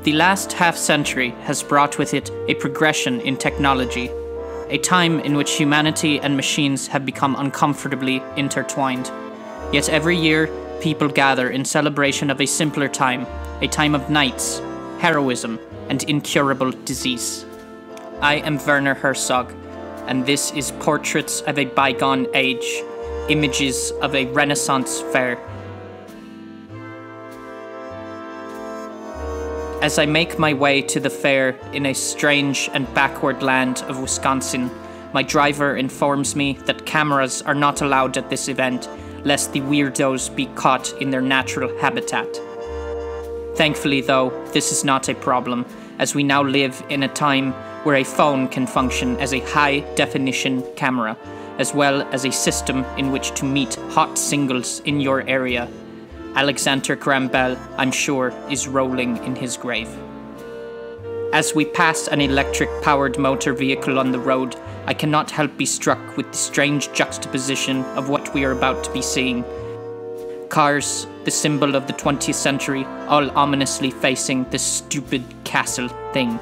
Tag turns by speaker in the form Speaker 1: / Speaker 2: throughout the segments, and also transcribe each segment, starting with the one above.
Speaker 1: The last half-century has brought with it a progression in technology, a time in which humanity and machines have become uncomfortably intertwined. Yet every year, people gather in celebration of a simpler time, a time of knights, heroism, and incurable disease. I am Werner Herzog, and this is Portraits of a Bygone Age, Images of a Renaissance Fair. As I make my way to the fair in a strange and backward land of Wisconsin, my driver informs me that cameras are not allowed at this event, lest the weirdos be caught in their natural habitat. Thankfully, though, this is not a problem, as we now live in a time where a phone can function as a high-definition camera, as well as a system in which to meet hot singles in your area. Alexander Graham Bell, I'm sure, is rolling in his grave. As we pass an electric-powered motor vehicle on the road, I cannot help be struck with the strange juxtaposition of what we are about to be seeing. Cars, the symbol of the 20th century, all ominously facing this stupid castle thing.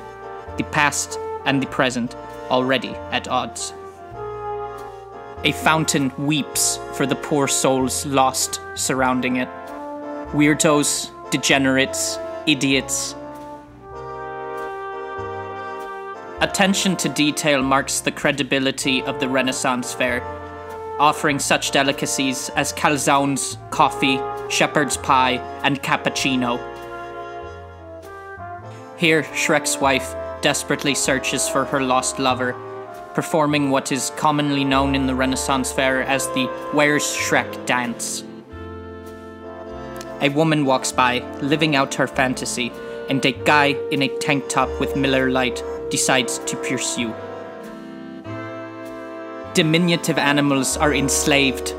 Speaker 1: The past and the present, already at odds. A fountain weeps for the poor souls lost surrounding it. Weirdos, degenerates, idiots. Attention to detail marks the credibility of the Renaissance Fair, offering such delicacies as calzones, coffee, shepherd's pie, and cappuccino. Here, Shrek's wife desperately searches for her lost lover, performing what is commonly known in the Renaissance Fair as the Where's Shrek dance. A woman walks by, living out her fantasy, and a guy in a tank top with Miller Lite decides to pursue. Diminutive animals are enslaved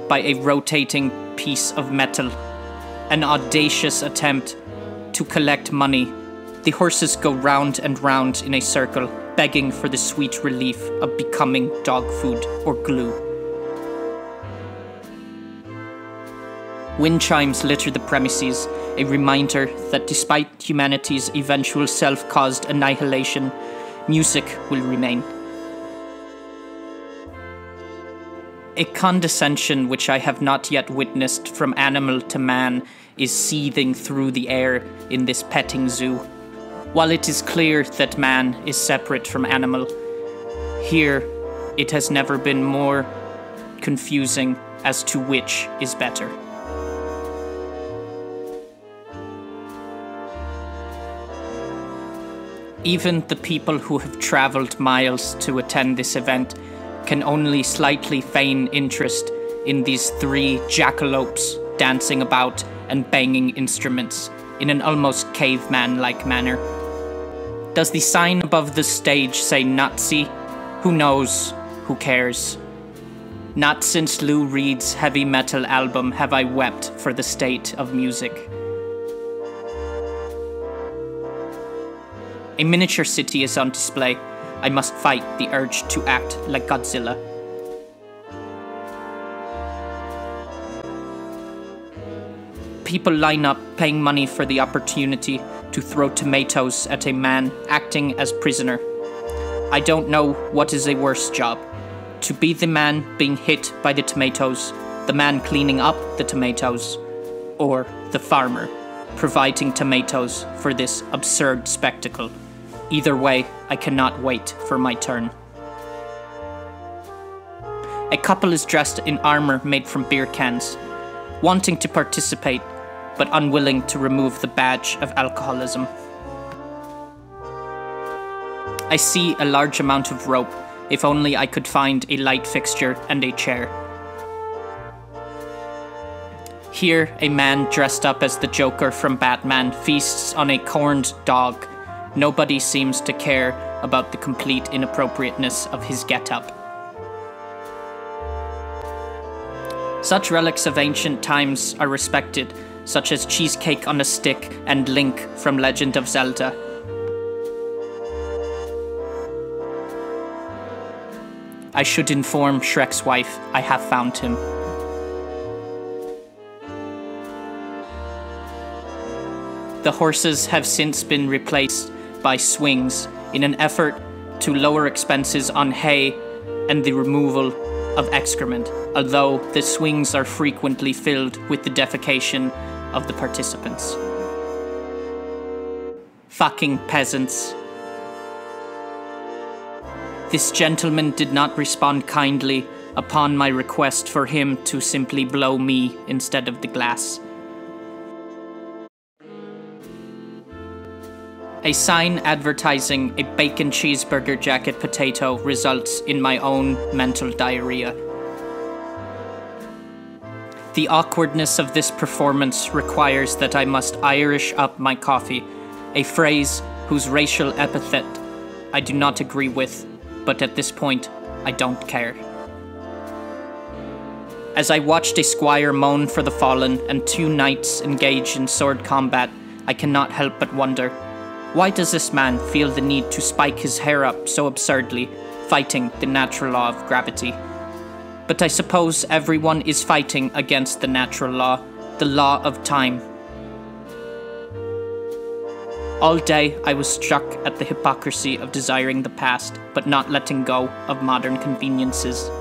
Speaker 1: by a rotating piece of metal. An audacious attempt to collect money. The horses go round and round in a circle, begging for the sweet relief of becoming dog food or glue. Wind chimes litter the premises, a reminder that despite humanity's eventual self-caused annihilation, music will remain. A condescension which I have not yet witnessed from animal to man is seething through the air in this petting zoo. While it is clear that man is separate from animal, here it has never been more confusing as to which is better. Even the people who have traveled miles to attend this event can only slightly feign interest in these three jackalopes dancing about and banging instruments in an almost caveman-like manner. Does the sign above the stage say Nazi? Who knows? Who cares? Not since Lou Reed's heavy metal album have I wept for the state of music. A miniature city is on display. I must fight the urge to act like Godzilla. People line up, paying money for the opportunity to throw tomatoes at a man acting as prisoner. I don't know what is a worse job. To be the man being hit by the tomatoes, the man cleaning up the tomatoes, or the farmer providing tomatoes for this absurd spectacle. Either way, I cannot wait for my turn. A couple is dressed in armor made from beer cans, wanting to participate, but unwilling to remove the badge of alcoholism. I see a large amount of rope, if only I could find a light fixture and a chair. Here, a man dressed up as the Joker from Batman feasts on a corned dog. Nobody seems to care about the complete inappropriateness of his get-up. Such relics of ancient times are respected, such as cheesecake on a stick and Link from Legend of Zelda. I should inform Shrek's wife I have found him. The horses have since been replaced by swings in an effort to lower expenses on hay and the removal of excrement, although the swings are frequently filled with the defecation of the participants. Fucking peasants. This gentleman did not respond kindly upon my request for him to simply blow me instead of the glass. A sign advertising a bacon cheeseburger jacket potato results in my own mental diarrhea. The awkwardness of this performance requires that I must Irish up my coffee, a phrase whose racial epithet I do not agree with, but at this point, I don't care. As I watched a squire moan for the fallen and 2 knights engage in sword combat, I cannot help but wonder, why does this man feel the need to spike his hair up so absurdly, fighting the natural law of gravity? But I suppose everyone is fighting against the natural law, the law of time. All day I was struck at the hypocrisy of desiring the past, but not letting go of modern conveniences.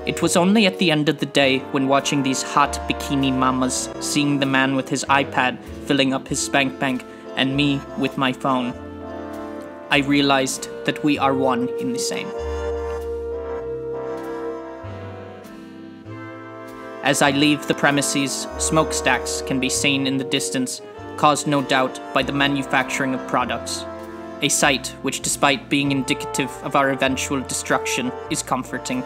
Speaker 1: It was only at the end of the day, when watching these hot bikini mamas, seeing the man with his iPad filling up his spank bank, and me with my phone, I realized that we are one in the same. As I leave the premises, smokestacks can be seen in the distance, caused no doubt by the manufacturing of products. A sight which, despite being indicative of our eventual destruction, is comforting.